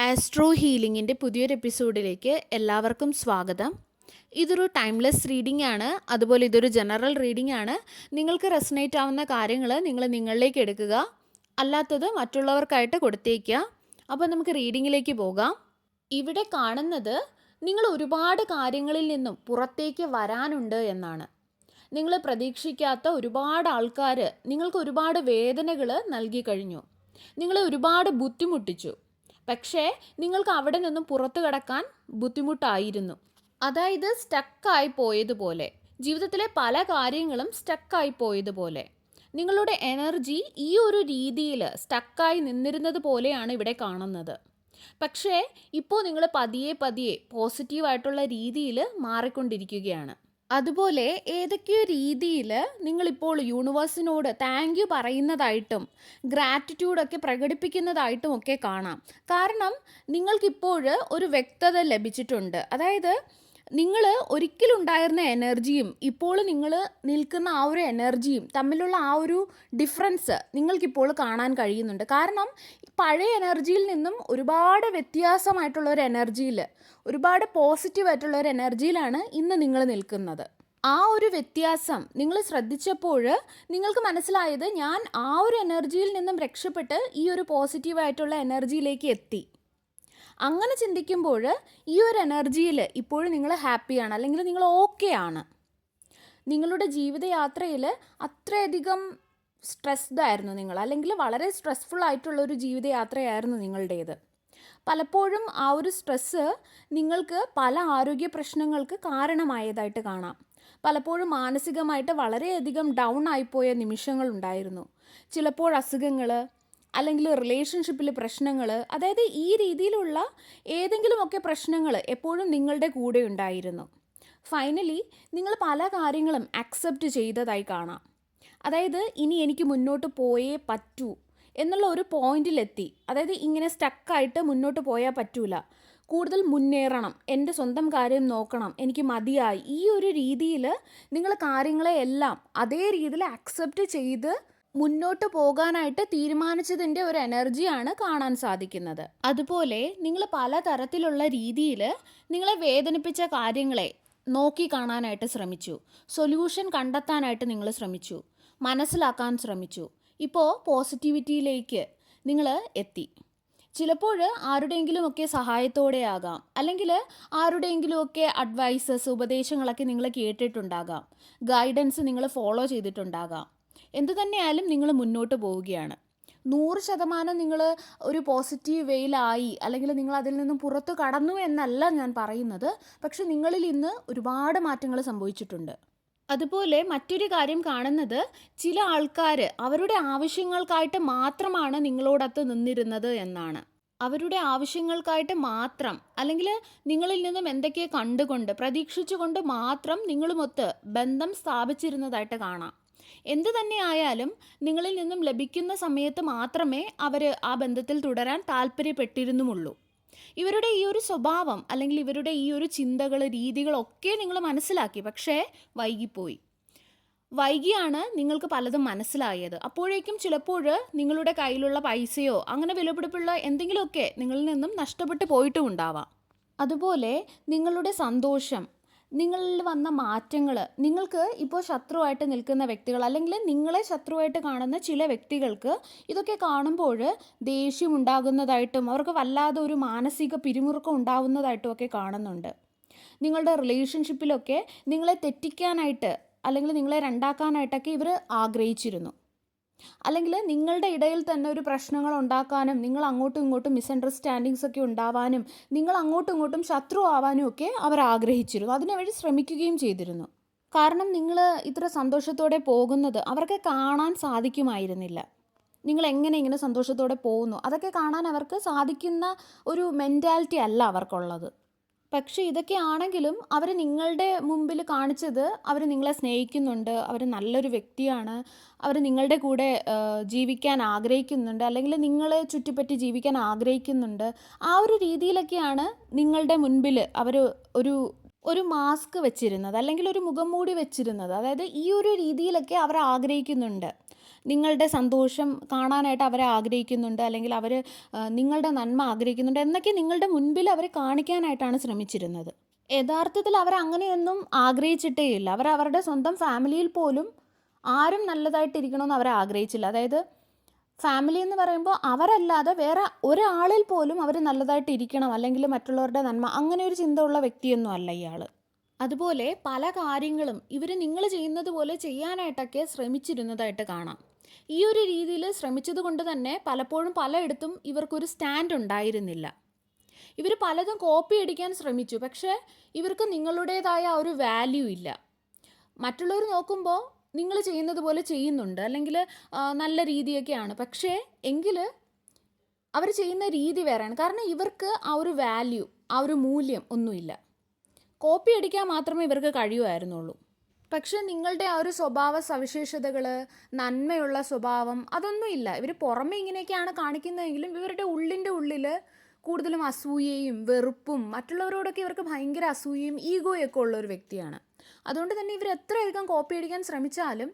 Astro ഹീലിംഗിൻ്റെ പുതിയൊരു എപ്പിസോഡിലേക്ക് എല്ലാവർക്കും സ്വാഗതം. ഇതൊരു ടൈംലെസ് റീഡിംഗ് ആണ്. അതുപോലെ ഇതൊരു ജനറൽ റീഡിംഗ് ആണ്. നിങ്ങൾക്ക് റെസനേറ്റ് ആവുന്ന കാര്യങ്ങൾ നിങ്ങൾ നിങ്ങളിലേക്ക് എടുക്കുക, അല്ലാത്തത് മറ്റുള്ളവർക്കായിട്ട് കൊടുത്തേക്കുക. അപ്പോൾ നമുക്ക് റീഡിങ്ങിലേക്ക് പോകാം. ഇവിടെ കാണുന്നത് നിങ്ങൾ ഒരുപാട് കാര്യങ്ങളിൽ നിന്നും പുറത്തേക്ക് വരാനുണ്ട് എന്നാണ്. നിങ്ങൾ പ്രതീക്ഷിക്കാത്ത ഒരുപാട് ആൾക്കാർ നിങ്ങൾക്ക് ഒരുപാട് വേദനകൾ നൽകി കഴിഞ്ഞു, നിങ്ങളെ ഒരുപാട് ബുദ്ധിമുട്ടിച്ചു. പക്ഷേ നിങ്ങൾക്ക് അവിടെ നിന്നും പുറത്തു കടക്കാൻ ബുദ്ധിമുട്ടായിരുന്നു. അതായത് സ്റ്റക്കായി പോയതുപോലെ, ജീവിതത്തിലെ പല കാര്യങ്ങളും സ്റ്റക്കായി പോയതുപോലെ നിങ്ങളുടെ എനർജി ഈ ഒരു രീതിയിൽ സ്റ്റക്കായി നിന്നിരുന്നത് പോലെയാണ് ഇവിടെ കാണുന്നത്. പക്ഷേ ഇപ്പോൾ നിങ്ങൾ പതിയെ പതിയെ പോസിറ്റീവായിട്ടുള്ള രീതിയിൽ മാറിക്കൊണ്ടിരിക്കുകയാണ്. അതുപോലെ ഏതൊക്കെയോ രീതിയിൽ നിങ്ങളിപ്പോൾ യൂണിവേഴ്സിനോട് താങ്ക് യു പറയുന്നതായിട്ടും ഗ്രാറ്റിറ്റ്യൂഡൊക്കെ പ്രകടിപ്പിക്കുന്നതായിട്ടും ഒക്കെ കാണാം. കാരണം നിങ്ങൾക്കിപ്പോൾ ഒരു വ്യക്തത ലഭിച്ചിട്ടുണ്ട്. അതായത് നിങ്ങൾ ഒരിക്കലുണ്ടായിരുന്ന എനർജിയും ഇപ്പോൾ നിങ്ങൾ നിൽക്കുന്ന ആ ഒരു എനർജിയും തമ്മിലുള്ള ആ ഒരു ഡിഫറൻസ് നിങ്ങൾക്കിപ്പോൾ കാണാൻ കഴിയുന്നുണ്ട്. കാരണം പഴയ എനർജിയിൽ നിന്നും ഒരുപാട് വ്യത്യാസമായിട്ടുള്ള ഒരു എനർജിയിൽ, ഒരുപാട് പോസിറ്റീവായിട്ടുള്ള ഒരു എനർജിയിലാണ് ഇന്ന് നിങ്ങൾ നിൽക്കുന്നത്. ആ ഒരു വ്യത്യാസം നിങ്ങൾ ശ്രദ്ധിച്ചപ്പോൾ നിങ്ങൾക്ക് മനസ്സിലായത് ഞാൻ ആ ഒരു എനർജിയിൽ നിന്നും രക്ഷപ്പെട്ട് ഈ ഒരു പോസിറ്റീവായിട്ടുള്ള എനർജിയിലേക്ക് എത്തി. അങ്ങനെ ചിന്തിക്കുമ്പോൾ ഈ ഒരു എനർജിയിൽ ഇപ്പോഴും നിങ്ങൾ ഹാപ്പിയാണ്, അല്ലെങ്കിൽ നിങ്ങൾ ഓക്കെ ആണ്. നിങ്ങളുടെ ജീവിതയാത്രയിൽ അത്രയധികം സ്ട്രെസ്ഡ് ആയിരുന്നു നിങ്ങൾ, അല്ലെങ്കിൽ വളരെ സ്ട്രെസ്ഫുൾ ആയിട്ടുള്ളൊരു ജീവിതയാത്രയായിരുന്നു നിങ്ങളുടേത്. പലപ്പോഴും ആ ഒരു സ്ട്രെസ്സ് നിങ്ങൾക്ക് പല ആരോഗ്യ പ്രശ്നങ്ങൾക്ക് കാരണമായതായിട്ട് കാണാം. പലപ്പോഴും മാനസികമായിട്ട് വളരെയധികം ഡൗൺ ആയിപ്പോയ നിമിഷങ്ങളുണ്ടായിരുന്നു. ചിലപ്പോൾ അസുഖങ്ങൾ, അല്ലെങ്കിൽ റിലേഷൻഷിപ്പിൽ പ്രശ്നങ്ങൾ, അതായത് ഈ രീതിയിലുള്ള ഏതെങ്കിലുമൊക്കെ പ്രശ്നങ്ങൾ എപ്പോഴും നിങ്ങളുടെ കൂടെ ഉണ്ടായിരുന്നു. ഫൈനലി നിങ്ങൾ പല കാര്യങ്ങളും അക്സെപ്റ്റ് ചെയ്തതായി കാണാം. അതായത് ഇനി എനിക്ക് മുന്നോട്ട് പോയേ പറ്റൂ എന്നുള്ള ഒരു പോയിന്റിലെത്തി. അതായത് ഇങ്ങനെ സ്റ്റക്കായിട്ട് മുന്നോട്ട് പോയാൽ പറ്റൂല, കൂടുതൽ മുന്നേറണം, എൻ്റെ സ്വന്തം കാര്യം നോക്കണം, എനിക്ക് മതിയായി, ഈ ഒരു രീതിയിൽ നിങ്ങൾ കാര്യങ്ങളെ എല്ലാം അതേ രീതിയിൽ അക്സെപ്റ്റ് ചെയ്ത് മുന്നോട്ട് പോകാനായിട്ട് തീരുമാനിച്ചതിൻ്റെ ഒരു എനർജിയാണ് കാണാൻ സാധിക്കുന്നത്. അതുപോലെ നിങ്ങൾ പലതരത്തിലുള്ള രീതിയിൽ നിങ്ങളെ വേദനിപ്പിച്ച കാര്യങ്ങളെ നോക്കി കാണാനായിട്ട് ശ്രമിച്ചു, സൊല്യൂഷൻ കണ്ടെത്താനായിട്ട് നിങ്ങൾ ശ്രമിച്ചു, മനസ്സിലാക്കാൻ ശ്രമിച്ചു. ഇപ്പോൾ പോസിറ്റിവിറ്റിയിലേക്ക് നിങ്ങൾ എത്തി. ചിലപ്പോൾ ആരുടെയെങ്കിലുമൊക്കെ സഹായത്തോടെ ആകാം, അല്ലെങ്കിൽ ആരുടെയെങ്കിലുമൊക്കെ അഡ്വൈസസ്, ഉപദേശങ്ങളൊക്കെ നിങ്ങൾ കേട്ടിട്ടുണ്ടാകാം, ഗൈഡൻസ് നിങ്ങൾ ഫോളോ ചെയ്തിട്ടുണ്ടാകാം. എന്തു തന്നെയായാലും നിങ്ങൾ മുന്നോട്ട് പോവുകയാണ്. 100% നിങ്ങൾ ഒരു പോസിറ്റീവ് വേയിലായി, അല്ലെങ്കിൽ നിങ്ങൾ അതിൽ നിന്നും പുറത്തു കടന്നു എന്നല്ല ഞാൻ പറയുന്നത്. പക്ഷെ നിങ്ങളിൽ ഇന്ന് ഒരുപാട് മാറ്റങ്ങൾ സംഭവിച്ചിട്ടുണ്ട്. അതുപോലെ മറ്റൊരു കാര്യം കാണുന്നത്, ചില ആൾക്കാർ അവരുടെ ആവശ്യങ്ങൾക്കായിട്ട് മാത്രമാണ് നിങ്ങളോടൊത്ത് നിന്നിരുന്നത് എന്നാണ്. അവരുടെ ആവശ്യങ്ങൾക്കായിട്ട് മാത്രം, അല്ലെങ്കിൽ നിങ്ങളിൽ നിന്നും എന്തൊക്കെയോ കണ്ടുകൊണ്ട് പ്രതീക്ഷിച്ചുകൊണ്ട് മാത്രം നിങ്ങളുമൊത്ത് ബന്ധം സ്ഥാപിച്ചിരുന്നതായിട്ട് കാണാം. എന്തു തന്നെ ആയാലും നിങ്ങളിൽ നിന്നും ലഭിക്കുന്ന സമയത്ത് മാത്രമേ അവർ ആ ബന്ധത്തിൽ തുടരാൻ താല്പര്യപ്പെട്ടിരുന്നുമുള്ളൂ. ഇവരുടെ ഈ ഒരു സ്വഭാവം, അല്ലെങ്കിൽ ഇവരുടെ ഈ ഒരു ചിന്തകൾ, രീതികളൊക്കെ നിങ്ങൾ മനസ്സിലാക്കി. പക്ഷേ വൈകിയാണ് നിങ്ങൾക്ക് പലതും മനസ്സിലായത്. അപ്പോഴേക്കും ചിലപ്പോൾ നിങ്ങളുടെ കയ്യിലുള്ള പൈസയോ അങ്ങനെ വിലപിടിപ്പുള്ള എന്തെങ്കിലുമൊക്കെ നിങ്ങളിൽ നിന്നും നഷ്ടപ്പെട്ടു പോയിട്ടും ഉണ്ടാവാം. അതുപോലെ നിങ്ങളുടെ സന്തോഷം, നിങ്ങളിൽ വന്ന മാറ്റങ്ങൾ, നിങ്ങൾക്ക് ഇപ്പോൾ ശത്രുവായിട്ട് നിൽക്കുന്ന വ്യക്തികൾ, അല്ലെങ്കിൽ നിങ്ങളെ ശത്രുവായിട്ട് കാണുന്ന ചില വ്യക്തികൾക്ക് ഇതൊക്കെ കാണുമ്പോൾ ദേഷ്യം ഉണ്ടാകുന്നതായിട്ടും അവർക്ക് വല്ലാതെ ഒരു മാനസിക പിരിമുറുക്കം ഉണ്ടാകുന്നതായിട്ടും ഒക്കെ കാണുന്നുണ്ട്. നിങ്ങളുടെ റിലേഷൻഷിപ്പിലൊക്കെ നിങ്ങളെ തെറ്റിക്കാനായിട്ട്, അല്ലെങ്കിൽ നിങ്ങളെ രണ്ടാക്കാനായിട്ടൊക്കെ ഇവർ ആഗ്രഹിച്ചിരുന്നു. അല്ലെങ്കിൽ നിങ്ങളുടെ ഇടയിൽ തന്നെ ഒരു പ്രശ്നങ്ങൾ ഉണ്ടാക്കാനും, നിങ്ങൾ അങ്ങോട്ടും ഇങ്ങോട്ടും മിസ്അണ്ടർസ്റ്റാൻഡിങ്സ് ഒക്കെ ഉണ്ടാവാനും, നിങ്ങൾ അങ്ങോട്ടും ഇങ്ങോട്ടും ശത്രു ആവാനും ഒക്കെ അവർ ആഗ്രഹിച്ചിരുന്നു. അതിനുവേണ്ടി ശ്രമിക്കുകയും ചെയ്തിരുന്നു. കാരണം നിങ്ങൾ ഇത്ര സന്തോഷത്തോടെ പോകുന്നത് അവർക്ക് കാണാൻ സാധിക്കുമായിരുന്നില്ല. നിങ്ങൾ എങ്ങനെ ഇങ്ങനെ സന്തോഷത്തോടെ പോകുന്നു അതൊക്കെ കാണാൻ അവർക്ക് സാധിക്കുന്ന ഒരു മെൻറ്റാലിറ്റി അല്ല അവർക്കുള്ളത്. പക്ഷേ ഇതൊക്കെ ആണെങ്കിലും അവർ നിങ്ങളുടെ മുമ്പിൽ കാണിച്ചത് അവർ നിങ്ങളെ സ്നേഹിക്കുന്നുണ്ട്, അവർ നല്ലൊരു വ്യക്തിയാണ്, അവർ നിങ്ങളുടെ കൂടെ ജീവിക്കാൻ ആഗ്രഹിക്കുന്നുണ്ട്, അല്ലെങ്കിൽ നിങ്ങളെ ചുറ്റിപ്പറ്റി ജീവിക്കാൻ ആഗ്രഹിക്കുന്നുണ്ട്. ആ ഒരു രീതിയിലൊക്കെയാണ് നിങ്ങളുടെ മുൻപിൽ അവർ ഒരു മാസ്ക് വെച്ചിരുന്നത്, അല്ലെങ്കിൽ ഒരു മുഖം മൂടി വെച്ചിരുന്നത്. അതായത് ഈ ഒരു രീതിയിലൊക്കെ അവർ ആഗ്രഹിക്കുന്നുണ്ട്. നിങ്ങളുടെ സന്തോഷം കാണാനായിട്ട് അവരെ ആഗ്രഹിക്കുന്നുണ്ട്, അല്ലെങ്കിൽ അവർ നിങ്ങളുടെ നന്മ ആഗ്രഹിക്കുന്നുണ്ട് എന്നൊക്കെ നിങ്ങളുടെ മുൻപിൽ അവർ കാണിക്കാനായിട്ടാണ് ശ്രമിച്ചിരുന്നത്. യഥാർത്ഥത്തിൽ അവർ അങ്ങനെയൊന്നും ആഗ്രഹിച്ചിട്ടേ ഇല്ല. അവർ അവരുടെ സ്വന്തം ഫാമിലിയിൽ പോലും ആരും നല്ലതായിട്ടിരിക്കണമെന്ന് അവർ ആഗ്രഹിച്ചില്ല. അതായത് ഫാമിലി എന്ന് പറയുമ്പോൾ അവരല്ലാതെ വേറെ ഒരാളിൽ പോലും അവർ നല്ലതായിട്ട് ഇരിക്കണം, അല്ലെങ്കിൽ മറ്റുള്ളവരുടെ നന്മ, അങ്ങനെ ഒരു ചിന്ത ഉള്ള വ്യക്തിയൊന്നും അല്ല ഇയാൾ. അതുപോലെ പല കാര്യങ്ങളും ഇവർ നിങ്ങൾ ചെയ്യുന്നത് പോലെ ചെയ്യാനായിട്ടൊക്കെ ശ്രമിച്ചിരുന്നതായിട്ട് കാണാം. ഈ ഒരു രീതിയിൽ ശ്രമിച്ചത് കൊണ്ട് തന്നെ പലപ്പോഴും പലയിടത്തും ഇവർക്കൊരു സ്റ്റാൻഡ് ഉണ്ടായിരുന്നില്ല. ഇവർ പലതും കോപ്പി അടിക്കാൻ ശ്രമിച്ചു, പക്ഷേ ഇവർക്ക് നിങ്ങളുടേതായ ഒരു വാല്യൂ ഇല്ല. മറ്റുള്ളവർ നോക്കുമ്പോൾ നിങ്ങൾ ചെയ്യുന്നത് പോലെ ചെയ്യുന്നുണ്ട്, അല്ലെങ്കിൽ നല്ല രീതിയൊക്കെയാണ്, പക്ഷേ എങ്കിൽ അവർ ചെയ്യുന്ന രീതി വേറെയാണ്. കാരണം ഇവർക്ക് ആ ഒരു വാല്യൂ, ആ ഒരു മൂല്യം ഒന്നുമില്ല. കോപ്പി അടിക്കാൻ മാത്രമേ ഇവർക്ക് കഴിയുമായിരുന്നുള്ളൂ. പക്ഷേ നിങ്ങളുടെ ആ ഒരു സ്വഭാവ സവിശേഷതകൾ, നന്മയുള്ള സ്വഭാവം, അതൊന്നുമില്ല. ഇവർ പുറമെ ഇങ്ങനെയൊക്കെയാണ് കാണിക്കുന്നതെങ്കിലും ഇവരുടെ ഉള്ളിൻ്റെ ഉള്ളിൽ കൂടുതലും അസൂയയും വെറുപ്പും, മറ്റുള്ളവരോടൊക്കെ ഇവർക്ക് ഭയങ്കര അസൂയയും ഈഗോയൊക്കെ ഉള്ള ഒരു വ്യക്തിയാണ്. അതുകൊണ്ട് തന്നെ ഇവർ എത്രയധികം കോപ്പി അടിക്കാൻ ശ്രമിച്ചാലും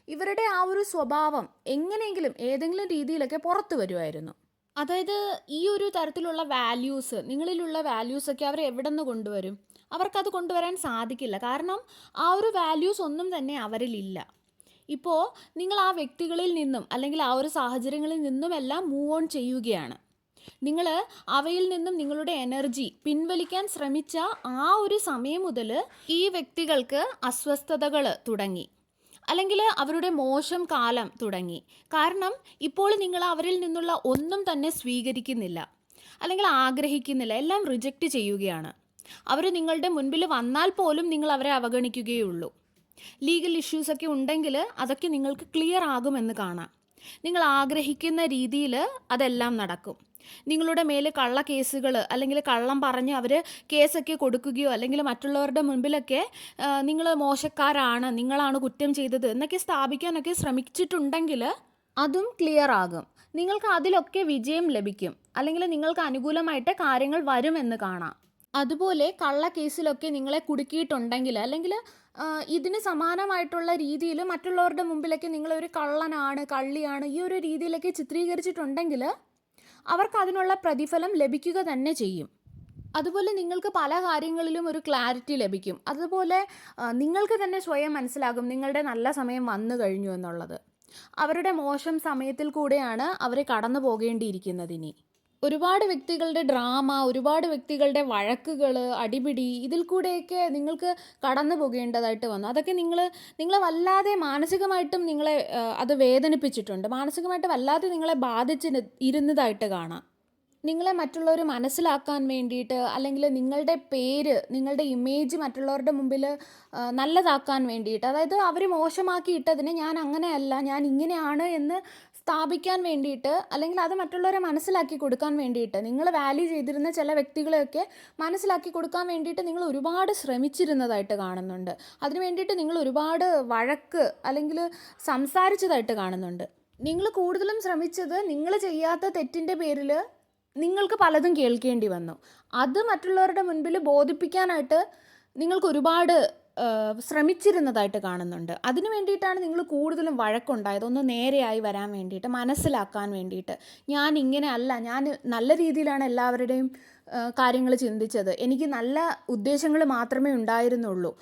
ഇവരുടെ ആ ഒരു സ്വഭാവം എങ്ങനെയെങ്കിലും ഏതെങ്കിലും രീതിയിലൊക്കെ പുറത്തു വരുമായിരുന്നു. അതായത് ഈ ഒരു തരത്തിലുള്ള വാല്യൂസ്, നിങ്ങളിലുള്ള വാല്യൂസൊക്കെ അവർ എവിടെ നിന്ന് കൊണ്ടുവരും? അവർക്കത് കൊണ്ടുവരാൻ സാധിക്കില്ല. കാരണം ആ ഒരു വാല്യൂസ് ഒന്നും തന്നെ അവരിലില്ല. ഇപ്പോൾ നിങ്ങൾ ആ വ്യക്തികളിൽ നിന്നും അല്ലെങ്കിൽ ആ ഒരു സാഹചര്യങ്ങളിൽ നിന്നുമെല്ലാം മൂവ് ഓൺ ചെയ്യുകയാണ്. നിങ്ങൾ അവയിൽ നിന്നും നിങ്ങളുടെ എനർജി പിൻവലിക്കാൻ ശ്രമിച്ച ആ ഒരു സമയം മുതൽ ഈ വ്യക്തികൾക്ക് അസ്വസ്ഥതകൾ തുടങ്ങി, അല്ലെങ്കിൽ അവരുടെ മോശം കാലം തുടങ്ങി. കാരണം ഇപ്പോൾ നിങ്ങൾ അവരിൽ നിന്നുള്ള ഒന്നും തന്നെ സ്വീകരിക്കുന്നില്ല, അല്ലെങ്കിൽ ആഗ്രഹിക്കുന്നില്ല, എല്ലാം റിജക്റ്റ് ചെയ്യുകയാണ്. അവർ നിങ്ങളുടെ മുൻപിൽ വന്നാൽ പോലും നിങ്ങൾ അവരെ അവഗണിക്കുകയുള്ളൂ. ലീഗൽ ഇഷ്യൂസൊക്കെ ഉണ്ടെങ്കിൽ അതൊക്കെ നിങ്ങൾക്ക് ക്ലിയർ ആകുമെന്ന് കാണാം. നിങ്ങൾ ആഗ്രഹിക്കുന്ന രീതിയിൽ അതെല്ലാം നടക്കും. നിങ്ങളുടെ മേലെ കള്ള കേസുകൾ, അല്ലെങ്കിൽ കള്ളം പറഞ്ഞ് അവർ കേസൊക്കെ കൊടുക്കുകയോ, അല്ലെങ്കിൽ മറ്റുള്ളവരുടെ മുൻപിലൊക്കെ നിങ്ങൾ മോശക്കാരാണ്, നിങ്ങളാണ് കുറ്റം ചെയ്തത് എന്നൊക്കെ സ്ഥാപിക്കാനൊക്കെ ശ്രമിച്ചിട്ടുണ്ടെങ്കിൽ അതും ക്ലിയർ ആകും. നിങ്ങൾക്ക് അതിലൊക്കെ വിജയം ലഭിക്കും, അല്ലെങ്കിൽ നിങ്ങൾക്ക് അനുകൂലമായിട്ട് കാര്യങ്ങൾ വരുമെന്ന് കാണാം. അതുപോലെ കള്ള കേസിലൊക്കെ നിങ്ങളെ കുടുക്കിയിട്ടുണ്ടെങ്കിൽ, അല്ലെങ്കിൽ ഇതിന് സമാനമായിട്ടുള്ള രീതിയിൽ മറ്റുള്ളവരുടെ മുമ്പിലൊക്കെ നിങ്ങളൊരു കള്ളനാണ്, കള്ളിയാണ്, ഈ ഒരു രീതിയിലൊക്കെ ചിത്രീകരിച്ചിട്ടുണ്ടെങ്കിൽ അവർക്ക് അതിനുള്ള പ്രതിഫലം ലഭിക്കുക തന്നെ ചെയ്യും. അതുപോലെ നിങ്ങൾക്ക് പല കാര്യങ്ങളിലും ഒരു ക്ലാരിറ്റി ലഭിക്കും. അതുപോലെ നിങ്ങൾക്ക് തന്നെ സ്വയം മനസ്സിലാകും നിങ്ങളുടെ നല്ല സമയം വന്നു കഴിഞ്ഞു എന്നുള്ളത്. അവരുടെ മോശം സമയത്തിൽ കൂടെയാണ് അവർ കടന്നു പോകേണ്ടിയിരിക്കുന്നതിനി. ഒരുപാട് വ്യക്തികളുടെ ഡ്രാമ, ഒരുപാട് വ്യക്തികളുടെ വഴക്കുകൾ, അടിപിടി, ഇതിൽ കൂടെയൊക്കെ നിങ്ങൾക്ക് കടന്നു പോകേണ്ടതായിട്ട് വന്നു. അതൊക്കെ നിങ്ങളെ വല്ലാതെ മാനസികമായിട്ടും നിങ്ങളെ അത് വേദനിപ്പിച്ചിട്ടുണ്ട്. മാനസികമായിട്ട് വല്ലാതെ നിങ്ങളെ ഇരുന്നതായിട്ട് കാണാം. നിങ്ങളെ മറ്റുള്ളവർ മനസ്സിലാക്കാൻ വേണ്ടിയിട്ട്, അല്ലെങ്കിൽ നിങ്ങളുടെ പേര്, നിങ്ങളുടെ ഇമേജ് മറ്റുള്ളവരുടെ മുമ്പിൽ നല്ലതാക്കാൻ വേണ്ടിയിട്ട്, അതായത് അവർ മോശമാക്കിയിട്ടതിനെ ഞാൻ അങ്ങനെയല്ല, ഞാൻ ഇങ്ങനെയാണ് എന്ന് സ്ഥാപിക്കാൻ വേണ്ടിയിട്ട്, അല്ലെങ്കിൽ അത് മറ്റുള്ളവരെ മനസ്സിലാക്കി കൊടുക്കാൻ വേണ്ടിയിട്ട്, നിങ്ങൾ വാല്യൂ ചെയ്തിരുന്ന ചില വ്യക്തികളെയൊക്കെ മനസ്സിലാക്കി കൊടുക്കാൻ വേണ്ടിയിട്ട് നിങ്ങൾ ഒരുപാട് ശ്രമിച്ചിരുന്നതായിട്ട് കാണുന്നുണ്ട്. അതിന് വേണ്ടിയിട്ട് നിങ്ങൾ ഒരുപാട് വഴക്ക് അല്ലെങ്കിൽ സംസാരിച്ചതായിട്ട് കാണുന്നുണ്ട്. നിങ്ങൾ കൂടുതലും ശ്രമിച്ചത് നിങ്ങൾ ചെയ്യാത്ത തെറ്റിൻ്റെ പേരിൽ നിങ്ങൾക്ക് പലതും കേൾക്കേണ്ടി വന്നു. അത് മറ്റുള്ളവരുടെ മുൻപിൽ ബോധിപ്പിക്കാനായിട്ട് നിങ്ങൾക്ക് ഒരുപാട് ശ്രമിച്ചിരുന്നതായിട്ട് കാണുന്നുണ്ട്. അതിന് വേണ്ടിയിട്ടാണ് നിങ്ങൾ കൂടുതലും വഴക്കുണ്ടായത്. ഒന്ന് നേരെയായി വരാൻ വേണ്ടിയിട്ട്, മനസ്സിലാക്കാൻ വേണ്ടിയിട്ട്. ഞാൻ ഇങ്ങനെ അല്ല, ഞാൻ നല്ല രീതിയിലാണ് എല്ലാവരുടെയും കാര്യങ്ങൾ ചിന്തിച്ചത്, എനിക്ക് നല്ല ഉദ്ദേശങ്ങൾ മാത്രമേ ഉണ്ടായിരുന്നുള്ളൂ.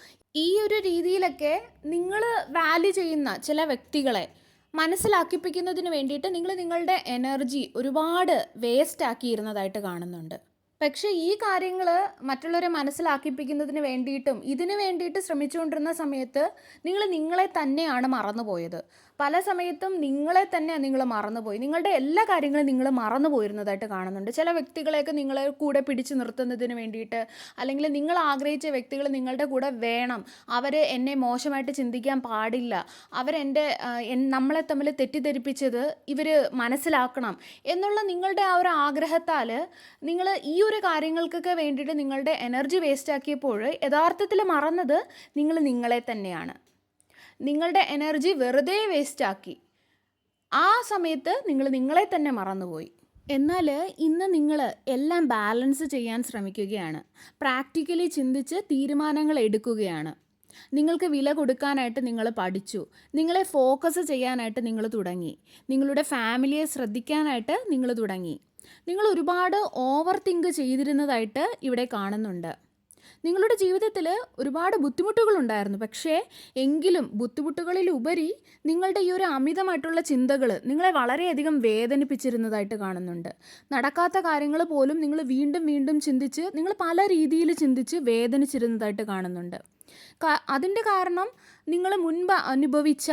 ഈ ഒരു രീതിയിലൊക്കെ നിങ്ങൾ വാല്യൂ ചെയ്യുന്ന ചില വ്യക്തികളെ മനസ്സിലാക്കിപ്പിക്കുന്നതിന് വേണ്ടിയിട്ട് നിങ്ങൾ നിങ്ങളുടെ എനർജി ഒരുപാട് വേസ്റ്റ് ആക്കിയിരുന്നതായിട്ട് കാണുന്നുണ്ട്. പക്ഷേ ഈ കാര്യങ്ങൾ മറ്റുള്ളവരെ മനസ്സിലാക്കിപ്പിക്കുന്നതിന് വേണ്ടിയിട്ടും ഇതിന് വേണ്ടിയിട്ട് ശ്രമിച്ചുകൊണ്ടിരുന്ന സമയത്ത് നിങ്ങളെ തന്നെയാണ് മറന്നുപോയത്. പല സമയത്തും നിങ്ങളെ തന്നെ നിങ്ങൾ മറന്നുപോയി. നിങ്ങളുടെ എല്ലാ കാര്യങ്ങളും നിങ്ങൾ മറന്നു പോയിരുന്നതായിട്ട് കാണുന്നുണ്ട്. ചില വ്യക്തികളെയൊക്കെ നിങ്ങളെ കൂടെ പിടിച്ചു നിർത്തുന്നതിന് വേണ്ടിയിട്ട്, അല്ലെങ്കിൽ നിങ്ങൾ ആഗ്രഹിച്ച വ്യക്തികൾ നിങ്ങളുടെ കൂടെ വേണം, അവർ എന്നെ മോശമായിട്ട് ചിന്തിക്കാൻ പാടില്ല, നമ്മളെ തമ്മിൽ തെറ്റിദ്ധരിപ്പിച്ചത് ഇവർ മനസ്സിലാക്കണം എന്നുള്ള നിങ്ങളുടെ ആ ഒരു ആഗ്രഹത്താൽ നിങ്ങൾ ഈ ഒരു കാര്യങ്ങൾക്കൊക്കെ വേണ്ടിയിട്ട് നിങ്ങളുടെ എനർജി വേസ്റ്റ് ആക്കിയപ്പോൾ യഥാർത്ഥത്തിൽ മറന്നത് നിങ്ങളെ തന്നെയാണ്. നിങ്ങളുടെ എനർജി വെറുതെ വേസ്റ്റാക്കി. ആ സമയത്ത് നിങ്ങളെ തന്നെ മറന്നുപോയി. എന്നാൽ ഇന്ന് നിങ്ങൾ എല്ലാം ബാലൻസ് ചെയ്യാൻ ശ്രമിക്കുകയാണ്. പ്രാക്ടിക്കലി ചിന്തിച്ച് തീരുമാനങ്ങൾ എടുക്കുകയാണ്. നിങ്ങൾക്ക് വില കൊടുക്കാനായിട്ട് നിങ്ങൾ പഠിച്ചു. നിങ്ങളെ ഫോക്കസ് ചെയ്യാനായിട്ട് നിങ്ങൾ തുടങ്ങി. നിങ്ങളുടെ ഫാമിലിയെ ശ്രദ്ധിക്കാനായിട്ട് നിങ്ങൾ തുടങ്ങി. നിങ്ങൾ ഒരുപാട് ഓവർ തിങ്ക് ചെയ്തിരുന്നതായിട്ട് ഇവിടെ കാണുന്നുണ്ട്. നിങ്ങളുടെ ജീവിതത്തിൽ ഒരുപാട് ബുദ്ധിമുട്ടുകളുണ്ടായിരുന്നു. പക്ഷേ എങ്കിലും ബുദ്ധിമുട്ടുകളിലുപരി നിങ്ങളുടെ ഈ ഒരു അമിതമായിട്ടുള്ള ചിന്തകൾ നിങ്ങളെ വളരെയധികം വേദനിപ്പിച്ചിരുന്നതായിട്ട് കാണുന്നുണ്ട്. നടക്കാത്ത കാര്യങ്ങൾ പോലും നിങ്ങൾ വീണ്ടും വീണ്ടും ചിന്തിച്ച് നിങ്ങൾ പല രീതിയിൽ ചിന്തിച്ച് വേദനിച്ചിരുന്നതായിട്ട് കാണുന്നുണ്ട്. അതിൻ്റെ കാരണം നിങ്ങൾ മുൻപ് അനുഭവിച്ച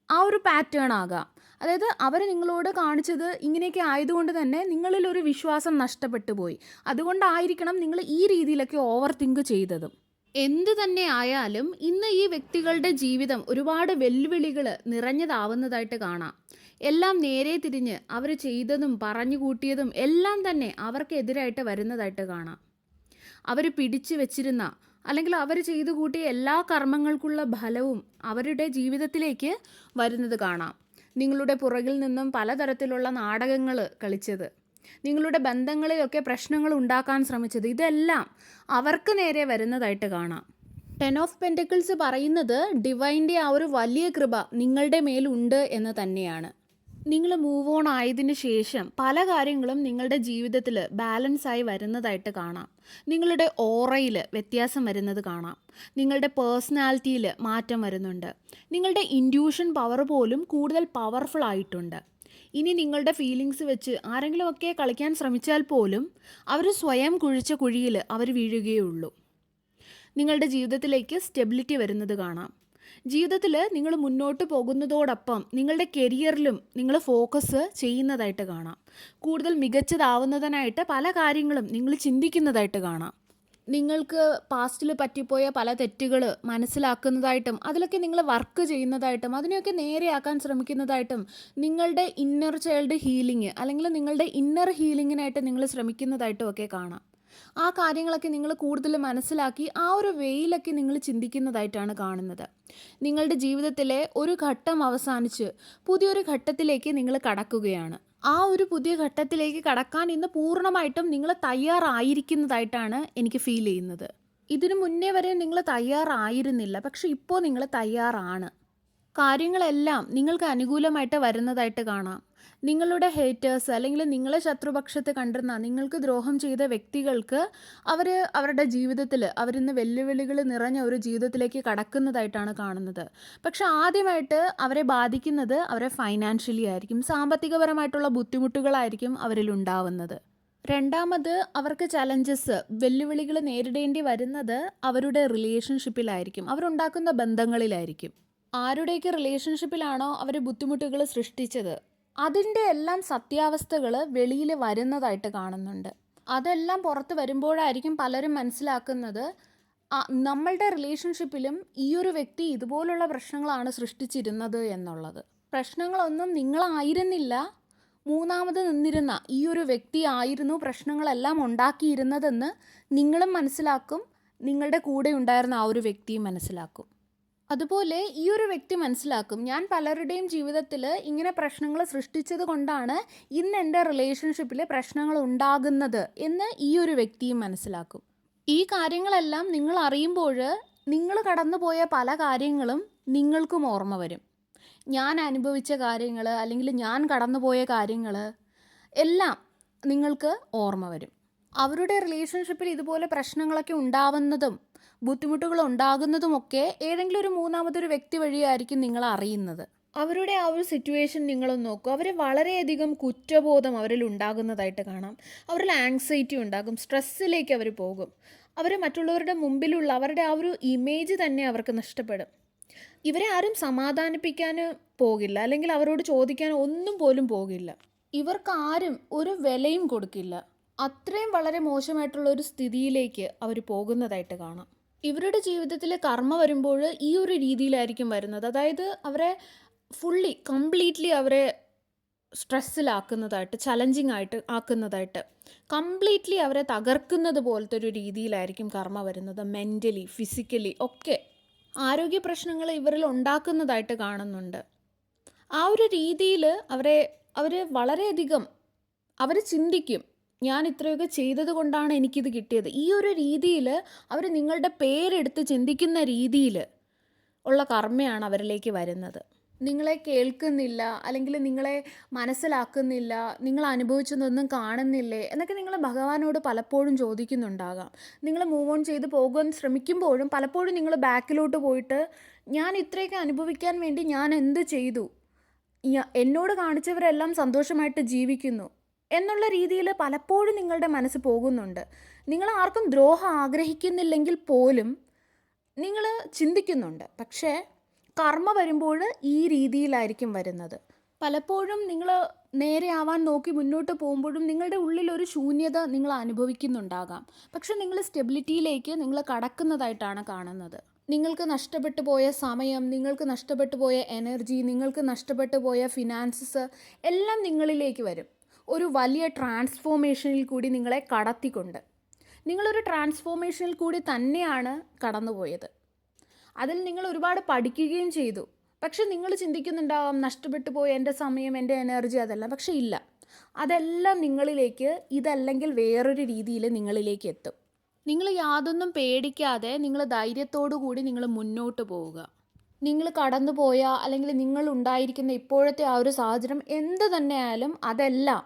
ആ ഒരു പാറ്റേൺ ആകാം. അതായത് അവർ നിങ്ങളോട് കാണിച്ചത് ഇങ്ങനെയൊക്കെ ആയതുകൊണ്ട് തന്നെ നിങ്ങളിലൊരു വിശ്വാസം നഷ്ടപ്പെട്ടു പോയി. അതുകൊണ്ടായിരിക്കണം നിങ്ങൾ ഈ രീതിയിലൊക്കെ ഓവർ തിങ്ക് ചെയ്തതും. എന്ത് തന്നെ ആയാലും ഇന്ന് ഈ വ്യക്തികളുടെ ജീവിതം ഒരുപാട് വെല്ലുവിളികൾ നിറഞ്ഞതാവുന്നതായിട്ട് കാണാം. എല്ലാം നേരെ തിരിഞ്ഞ് അവർ ചെയ്തതും പറഞ്ഞു കൂട്ടിയതും എല്ലാം തന്നെ അവർക്കെതിരായിട്ട് വരുന്നതായിട്ട് കാണാം. അവർ പിടിച്ചു വെച്ചിരുന്ന അല്ലെങ്കിൽ അവർ ചെയ്തു കൂട്ടിയ എല്ലാ കർമ്മങ്ങൾക്കുള്ള ഫലവും അവരുടെ ജീവിതത്തിലേക്ക് വരുന്നത് കാണാം. നിങ്ങളുടെ പുറകിൽ നിന്നും പലതരത്തിലുള്ള നാടകങ്ങൾ കളിച്ചത്, നിങ്ങളുടെ ബന്ധങ്ങളിലൊക്കെ പ്രശ്നങ്ങൾ ഉണ്ടാക്കാൻ ശ്രമിച്ചത്, ഇതെല്ലാം അവർക്ക് നേരെ വരുന്നതായിട്ട് കാണാം. 10 ഓഫ് പെൻറ്റക്കിൾസ് പറയുന്നത് ഡിവൈൻ്റെ ആ ഒരു വലിയ കൃപ നിങ്ങളുടെ മേലുണ്ട് എന്ന് തന്നെയാണ്. നിങ്ങൾ മൂവ് ഓൺ ആയതിനു ശേഷം പല കാര്യങ്ങളും നിങ്ങളുടെ ജീവിതത്തിൽ ബാലൻസായി വരുന്നതായിട്ട് കാണാം. നിങ്ങളുടെ ഓറയിൽ വ്യത്യാസം വരുന്നത് കാണാം. നിങ്ങളുടെ പേഴ്സണാലിറ്റിയിൽ മാറ്റം വരുന്നുണ്ട്. നിങ്ങളുടെ ഇൻഡ്യൂഷൻ പവർ പോലും കൂടുതൽ പവർഫുൾ ആയിട്ടുണ്ട്. ഇനി നിങ്ങളുടെ ഫീലിങ്സ് വെച്ച് ആരെങ്കിലുമൊക്കെ കളിക്കാൻ ശ്രമിച്ചാൽ പോലും അവർ സ്വയം കുഴിച്ച കുഴിയിൽ അവർ വീഴുകയുള്ളൂ. നിങ്ങളുടെ ജീവിതത്തിലേക്ക് സ്റ്റെബിലിറ്റി വരുന്നത് കാണാം. ജീവിതത്തിൽ നിങ്ങൾ മുന്നോട്ട് പോകുന്നതോടൊപ്പം നിങ്ങളുടെ കരിയറിലും നിങ്ങൾ ഫോക്കസ് ചെയ്യുന്നതായിട്ട് കാണാം. കൂടുതൽ മികച്ചതാവുന്നതിനായിട്ട് പല കാര്യങ്ങളും നിങ്ങൾ ചിന്തിക്കുന്നതായിട്ട് കാണാം. നിങ്ങൾക്ക് പാസ്റ്റിൽ പറ്റിപ്പോയ പല തെറ്റുകൾ മനസ്സിലാക്കുന്നതായിട്ടും അതിലൊക്കെ നിങ്ങൾ വർക്ക് ചെയ്യുന്നതായിട്ടും അതിനെയൊക്കെ നേരെയാക്കാൻ ശ്രമിക്കുന്നതായിട്ടും നിങ്ങളുടെ ഇന്നർ ചൈൽഡ് ഹീലിംഗ് അല്ലെങ്കിൽ നിങ്ങളുടെ ഇന്നർ ഹീലിങ്ങിനായിട്ട് നിങ്ങൾ ശ്രമിക്കുന്നതായിട്ടും ഒക്കെ കാണാം. ആ കാര്യങ്ങളൊക്കെ നിങ്ങൾ കൂടുതൽ മനസ്സിലാക്കി ആ ഒരു വേയിലൊക്കെ നിങ്ങൾ ചിന്തിക്കുന്നതായിട്ടാണ് കാണുന്നത്. നിങ്ങളുടെ ജീവിതത്തിലെ ഒരു ഘട്ടം അവസാനിച്ച് പുതിയൊരു ഘട്ടത്തിലേക്ക് നിങ്ങൾ കടക്കുകയാണ്. ആ ഒരു പുതിയ ഘട്ടത്തിലേക്ക് കടക്കാൻ ഇന്ന് പൂർണ്ണമായിട്ടും നിങ്ങൾ തയ്യാറായിരിക്കുന്നതായിട്ടാണ് എനിക്ക് ഫീൽ ചെയ്യുന്നത്. ഇതിനു മുന്നേ വരെ നിങ്ങൾ തയ്യാറായിരുന്നില്ല, പക്ഷെ ഇപ്പോൾ നിങ്ങൾ തയ്യാറാണ്. കാര്യങ്ങളെല്ലാം നിങ്ങൾക്ക് അനുകൂലമായിട്ട് വരുന്നതായിട്ട് കാണാം. നിങ്ങളുടെ ഹേറ്റേഴ്സ് അല്ലെങ്കിൽ നിങ്ങളെ ശത്രുപക്ഷത്ത് കണ്ടിരുന്ന നിങ്ങൾക്ക് ദ്രോഹം ചെയ്ത വ്യക്തികൾക്ക് അവരുടെ ജീവിതത്തിൽ അവരിന്ന് വെല്ലുവിളികൾ നിറഞ്ഞ ഒരു ജീവിതത്തിലേക്ക് കടക്കുന്നതായിട്ടാണ് കാണുന്നത്. പക്ഷെ ആദ്യമായിട്ട് അവരെ ബാധിക്കുന്നത് അവരെ ഫൈനാൻഷ്യലി ആയിരിക്കും. സാമ്പത്തികപരമായിട്ടുള്ള ബുദ്ധിമുട്ടുകളായിരിക്കും അവരിലുണ്ടാവുന്നത്. രണ്ടാമത് അവർക്ക് ചലഞ്ചസ് വെല്ലുവിളികൾ നേരിടേണ്ടി വരുന്നത് അവരുടെ റിലേഷൻഷിപ്പിലായിരിക്കും, അവരുണ്ടാക്കുന്ന ബന്ധങ്ങളിലായിരിക്കും. ആരുടെയൊക്കെ റിലേഷൻഷിപ്പിലാണോ അവർ ബുദ്ധിമുട്ടുകൾ സൃഷ്ടിച്ചത് അതിൻ്റെ എല്ലാം സത്യാവസ്ഥകൾ വെളിയിൽ വരുന്നതായിട്ട് കാണുന്നുണ്ട്. അതെല്ലാം പുറത്ത് വരുമ്പോഴായിരിക്കും പലരും മനസ്സിലാക്കുന്നത് നമ്മളുടെ റിലേഷൻഷിപ്പിലും ഈ ഒരു വ്യക്തി ഇതുപോലുള്ള പ്രശ്നങ്ങളാണ് സൃഷ്ടിച്ചിരുന്നത് എന്നുള്ളത്. പ്രശ്നങ്ങളൊന്നും നിങ്ങളായിരുന്നില്ല, മൂന്നാമത് നിന്നിരുന്ന ഈ ഒരു വ്യക്തി ആയിരുന്നു പ്രശ്നങ്ങളെല്ലാം ഉണ്ടാക്കിയിരുന്നതെന്ന് നിങ്ങളും മനസ്സിലാക്കും, നിങ്ങളുടെ കൂടെ ഉണ്ടായിരുന്ന ആ ഒരു വ്യക്തിയും മനസ്സിലാക്കും. അതുപോലെ ഈ ഒരു വ്യക്തി മനസ്സിലാക്കും, ഞാൻ പലരുടെയും ജീവിതത്തിൽ ഇങ്ങനെ പ്രശ്നങ്ങൾ സൃഷ്ടിച്ചത് കൊണ്ടാണ് ഇന്ന് എൻ്റെ റിലേഷൻഷിപ്പിൽ പ്രശ്നങ്ങൾ ഉണ്ടാകുന്നത് എന്ന് ഈ ഒരു വ്യക്തിയും മനസ്സിലാക്കും. ഈ കാര്യങ്ങളെല്ലാം നിങ്ങൾ അറിയുമ്പോൾ നിങ്ങൾ കടന്നുപോയ പല കാര്യങ്ങളും നിങ്ങൾക്കും ഓർമ്മ വരും. ഞാൻ അനുഭവിച്ച കാര്യങ്ങൾ അല്ലെങ്കിൽ ഞാൻ കടന്നുപോയ കാര്യങ്ങൾ എല്ലാം നിങ്ങൾക്ക് ഓർമ്മ വരും. അവരുടെ റിലേഷൻഷിപ്പിൽ ഇതുപോലെ പ്രശ്നങ്ങളൊക്കെ ഉണ്ടാവുന്നതും ബുദ്ധിമുട്ടുകൾ ഉണ്ടാകുന്നതുമൊക്കെ ഏതെങ്കിലും ഒരു മൂന്നാമതൊരു വ്യക്തി വഴിയായിരിക്കും നിങ്ങൾ അറിയുന്നത്. അവരുടെ ആ ഒരു സിറ്റുവേഷൻ നിങ്ങളൊന്ന് നോക്കൂ. അവർ വളരെയധികം കുറ്റബോധം അവരിൽ ഉണ്ടാകുന്നതായിട്ട് കാണാം. അവരിൽ ആങ്സൈറ്റി ഉണ്ടാകും, സ്ട്രെസ്സിലേക്ക് അവർ പോകും. അവർ മറ്റുള്ളവരുടെ മുമ്പിലുള്ള അവരുടെ ആ ഒരു ഇമേജ് തന്നെ അവർക്ക് നഷ്ടപ്പെടും. ഇവരെ ആരും സമാധാനിപ്പിക്കാൻ പോകില്ല, അല്ലെങ്കിൽ അവരോട് ചോദിക്കാൻ ഒന്നും പോലും പോകില്ല. ഇവർക്ക് ആരും ഒരു വിലയും കൊടുക്കില്ല. അത്രയും വളരെ മോശമായിട്ടുള്ള ഒരു സ്ഥിതിയിലേക്ക് അവർ പോകുന്നതായിട്ട് കാണാം. ഇവരുടെ ജീവിതത്തിൽ കർമ്മ വരുമ്പോൾ ഈ ഒരു രീതിയിലായിരിക്കും വരുന്നത്. അതായത് അവരെ കംപ്ലീറ്റ്ലി അവരെ സ്ട്രെസ്സിലാക്കുന്നതായിട്ട്, ചലഞ്ചിങ് ആയിട്ട് ആക്കുന്നതായിട്ട്, കംപ്ലീറ്റ്ലി അവരെ തകർക്കുന്നത് പോലത്തെ ഒരു രീതിയിലായിരിക്കും കർമ്മ വരുന്നത്. മെൻ്റലി, ഫിസിക്കലി ഒക്കെ ആരോഗ്യ പ്രശ്നങ്ങൾ ഇവരിൽ ഉണ്ടാക്കുന്നതായിട്ട് കാണുന്നുണ്ട്. ആ ഒരു രീതിയിൽ അവർ വളരെയധികം ചിന്തിക്കും, ഞാൻ ഇത്രയൊക്കെ ചെയ്തത് കൊണ്ടാണ് എനിക്കിത് കിട്ടിയത്. ഈ ഒരു രീതിയിൽ അവർ നിങ്ങളുടെ പേരെടുത്ത് ചിന്തിക്കുന്ന രീതിയിൽ ഉള്ള കർമ്മയാണ് അവരിലേക്ക് വരുന്നത്. നിങ്ങളെ കേൾക്കുന്നില്ല, അല്ലെങ്കിൽ നിങ്ങളെ മനസ്സിലാക്കുന്നില്ല, നിങ്ങൾ അനുഭവിച്ചതൊന്നും കാണുന്നില്ലേ എന്നൊക്കെ നിങ്ങൾ ഭഗവാനോട് പലപ്പോഴും ചോദിക്കുന്നുണ്ടാകാം. നിങ്ങൾ മൂവ് ഓൺ ചെയ്ത് പോകാൻ ശ്രമിക്കുമ്പോഴും പലപ്പോഴും നിങ്ങൾ ബാക്കിലോട്ട് പോയിട്ട് ഞാൻ ഇത്രയൊക്കെ അനുഭവിക്കാൻ വേണ്ടി ഞാൻ എന്ത് ചെയ്തു, എന്നോട് കാണിച്ചവരെല്ലാം സന്തോഷമായിട്ട് ജീവിക്കുന്നു എന്നുള്ള രീതിയിൽ പലപ്പോഴും നിങ്ങളുടെ മനസ്സ് പോകുന്നുണ്ട്. നിങ്ങൾ ആർക്കും ദ്രോഹം ആഗ്രഹിക്കുന്നില്ലെങ്കിൽ പോലും നിങ്ങൾ ചിന്തിക്കുന്നുണ്ട്. പക്ഷേ കർമ്മ വരുമ്പോൾ ഈ രീതിയിലായിരിക്കും വരുന്നത്. പലപ്പോഴും നിങ്ങൾ നേരെ ആവാൻ നോക്കി മുന്നോട്ട് പോകുമ്പോഴും നിങ്ങളുടെ ഉള്ളിലൊരു ശൂന്യത നിങ്ങൾ അനുഭവിക്കുന്നുണ്ടാകാം. പക്ഷെ നിങ്ങൾ സ്റ്റെബിലിറ്റിയിലേക്ക് നിങ്ങൾ കടക്കുന്നതായിട്ടാണ് കാണുന്നത്. നിങ്ങൾക്ക് നഷ്ടപ്പെട്ടു പോയ സമയം, നിങ്ങൾക്ക് നഷ്ടപ്പെട്ടു പോയ എനർജി, നിങ്ങൾക്ക് നഷ്ടപ്പെട്ടു പോയ ഫിനാൻസസ് എല്ലാം നിങ്ങളിലേക്ക് വരും. ഒരു വലിയ ട്രാൻസ്ഫോർമേഷനിൽ കൂടി നിങ്ങളെ കടത്തിക്കൊണ്ട്. നിങ്ങളൊരു ട്രാൻസ്ഫോർമേഷനിൽ കൂടി തന്നെയാണ് കടന്നുപോയത്. അതിൽ നിങ്ങൾ ഒരുപാട് പഠിക്കുകയും ചെയ്തു. പക്ഷെ നിങ്ങൾ ചിന്തിക്കുന്നുണ്ടാവാം നഷ്ടപ്പെട്ടു പോയ എൻ്റെ സമയം, എൻ്റെ എനർജി അതെല്ലാം. പക്ഷെ ഇല്ല, അതെല്ലാം നിങ്ങളിലേക്ക് ഇതല്ലെങ്കിൽ വേറൊരു രീതിയിൽ നിങ്ങളിലേക്ക് എത്തും. നിങ്ങൾ യാതൊന്നും പേടിക്കാതെ നിങ്ങൾ ധൈര്യത്തോടു കൂടി നിങ്ങൾ മുന്നോട്ട് പോവുക. നിങ്ങൾ കടന്നു പോയ അല്ലെങ്കിൽ നിങ്ങൾ ഉണ്ടായിരിക്കുന്ന ഇപ്പോഴത്തെ ആ ഒരു സാഹചര്യം എന്ത് തന്നെയായാലും അതെല്ലാം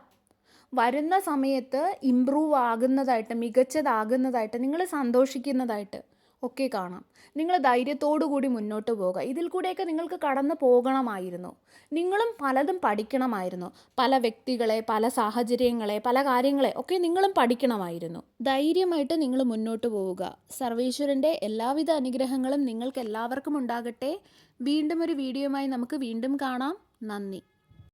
വരുന്ന സമയത്ത് ഇമ്പ്രൂവ് ആകുന്നതായിട്ട്, മികച്ചതാകുന്നതായിട്ട്, നിങ്ങൾ സന്തോഷിക്കുന്നതായിട്ട് ഒക്കെ കാണാം. നിങ്ങൾ ധൈര്യത്തോടു കൂടി മുന്നോട്ട് പോവുക. ഇതിൽ കൂടെയൊക്കെ നിങ്ങൾക്ക് കടന്നു പോകണമായിരുന്നു. നിങ്ങളും പലതും പഠിക്കണമായിരുന്നു. പല വ്യക്തികളെ, പല സാഹചര്യങ്ങളെ, പല കാര്യങ്ങളെ ഒക്കെ നിങ്ങളും പഠിക്കണമായിരുന്നു. ധൈര്യമായിട്ട് നിങ്ങൾ മുന്നോട്ട് പോവുക. സർവേശ്വരൻ്റെ എല്ലാവിധ അനുഗ്രഹങ്ങളും നിങ്ങൾക്ക് എല്ലാവർക്കും ഉണ്ടാകട്ടെ. വീണ്ടും ഒരു വീഡിയോയുമായി നമുക്ക് വീണ്ടും കാണാം. നന്ദി.